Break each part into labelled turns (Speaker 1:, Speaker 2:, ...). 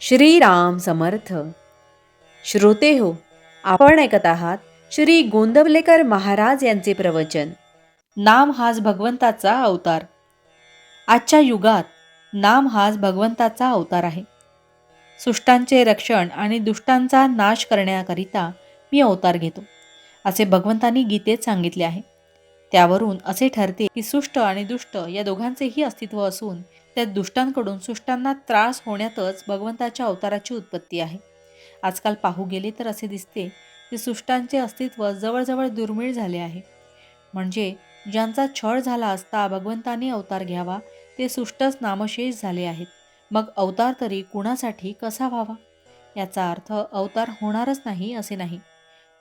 Speaker 1: श्रीराम समर्थ. श्रोते हो, आपण ऐकत आहात श्री गोंदवलेकर महाराज यांचे प्रवचन. नाम हाच भगवंताचा अवतार. आजच्या युगात नाम हाच भगवंताचा अवतार आहे. सुष्टांचे रक्षण आणि दुष्टांचा नाश करण्याकरिता मी अवतार घेतो, असे भगवंतांनी गीतेत सांगितले आहे. त्यावरून असे ठरते की सुष्ट आणि दुष्ट या दोघांचेही अस्तित्व असून त्यात दुष्टांकडून सुष्टांना त्रास होण्यातच भगवंताच्या अवताराची उत्पत्ती आहे. आजकाल पाहू गेले तर असे दिसते की सुष्टांचे अस्तित्व जवळजवळ दुर्मिळ झाले आहे. म्हणजे ज्यांचा छळ झाला असता भगवंतांनी अवतार घ्यावा ते सुष्टच नामशेष झाले आहेत. मग अवतार तरी कुणासाठी कसा व्हावा? याचा अर्थ अवतार होणारच नाही असे नाही,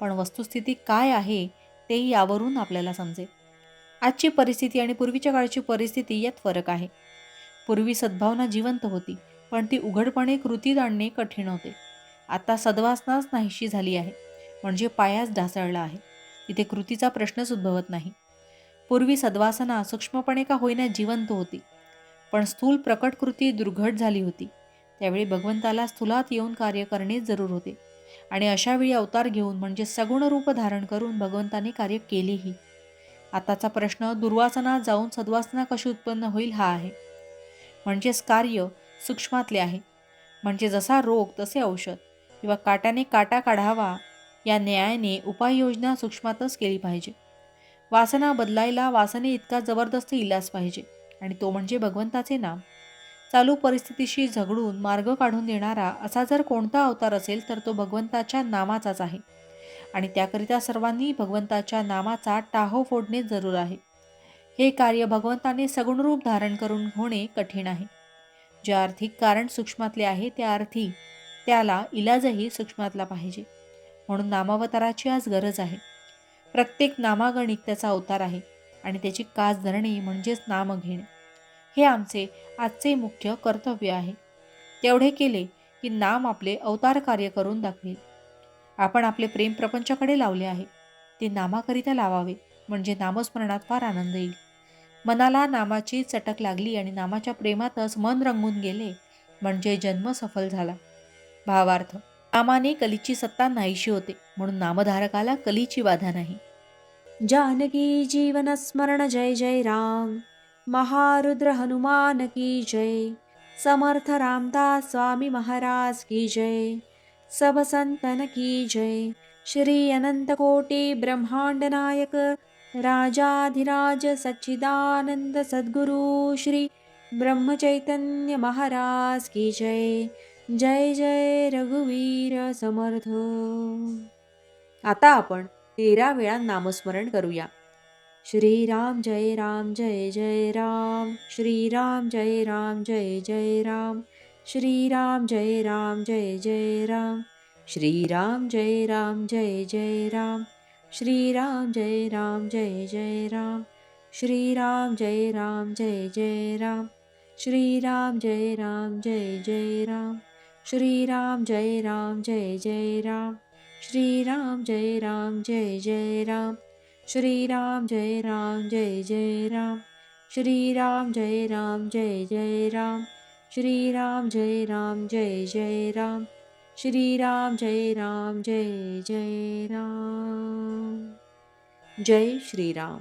Speaker 1: पण वस्तुस्थिती काय आहे ते यावरून आपल्याला समजेल. आजची परिस्थिती आणि पूर्वीच्या काळची परिस्थिती यात फरक आहे. पूर्वी सद्भावना जिवंत होती, पण ती उघडपणे कृतीत आणणे कठीण होते. आता सद्वासनाच नाहीशी झाली आहे, म्हणजे पायाच ढासळला आहे. तिथे कृतीचा प्रश्नच उद्भवत नाही. पूर्वी सद्वासना सूक्ष्मपणे का होईना जिवंत होती, पण स्थूल प्रकट कृती दुर्घट झाली होती. त्यावेळी भगवंताला स्थूलात येऊन कार्य करणे जरूर होते, आणि अशावेळी अवतार घेऊन म्हणजे सगुण रूप धारण करून भगवंताने कार्य केलेही. आताचा प्रश्न दुर्वासना जाऊन सद्वासना कशी उत्पन्न होईल हा आहे. म्हणजेच कार्य सूक्ष्मातले आहे. म्हणजे जसा रोग तसे औषध, किंवा काट्याने काटा काढावा या न्यायाने उपाययोजना सूक्ष्मातच केली पाहिजे. वासना बदलायला वासने इतका जबरदस्त इलाज पाहिजे, आणि तो म्हणजे भगवंताचे नाम. चालू परिस्थितीशी झगडून मार्ग काढून देणारा असा जर कोणता अवतार असेल तर तो भगवंताच्या नामाचाच आहे. आणि त्याकरिता सर्वांनी भगवंताच्या नामाचा टाहो फोडणे जरूर आहे. हे कार्य भगवंताने सगुण रूप धारण करून होणे कठीण आहे. ज्या अर्थी कारण सूक्ष्मातले आहे त्या अर्थी त्याला इलाजही सूक्ष्मातला पाहिजे. म्हणून नामावताराची आज गरज आहे. प्रत्येक नामागणिक त्याचा अवतार आहे, आणि त्याची कास धरणे म्हणजेच नाम घेणे हे आमचे आजचे मुख्य कर्तव्य आहे. तेवढे केले की नाम आपले अवतार कार्य करून दाखवेल. आपण आपले प्रेम प्रपंचाकडे लावले आहे, ते नामाकरिता लावावे, म्हणजे नामस्मरणात फार आनंद येईल. मनाला नामाची चटक लागली आणि नामाच्या प्रेमातच मन रंगून गेले म्हणजे जन्म सफल झाला. भावार्थ, नामाने कलीची सत्ता नाहीशी होते, म्हणून नामधारकाला कलीची बाधा नाही. जानकी जीवन स्मरण जय जय राम. महारुद्र हनुमान की जय. समर्थ रामदास स्वामी महाराज की जय. सब संतन की जय. श्री अनंत कोटि ब्रह्मांड नायक राजाधिराज सच्चिदानंद सद्गुरु श्री ब्रह्मचैतन्य महाराज की जय. जय जय रघुवीर समर्थ. आता आपण 13 वेळा नामस्मरण करूया. श्रीराम जय राम जय जय राम. श्रीराम जय राम जय जय राम. श्रीराम जय राम जय जय राम. श्रीराम जय राम जय जय राम. श्रीराम जय राम जय जय राम. श्रीराम जय राम जय जय राम. श्रीराम जय राम जय जय राम. श्रीराम जय राम जय जय राम. श्रीराम जय राम जय जय राम. श्रीराम जय राम जय जय राम. श्रीराम जय राम जय जय राम. श्रीराम जय राम जय जय राम. श्रीराम जय राम जय जय राम. जय श्रीराम.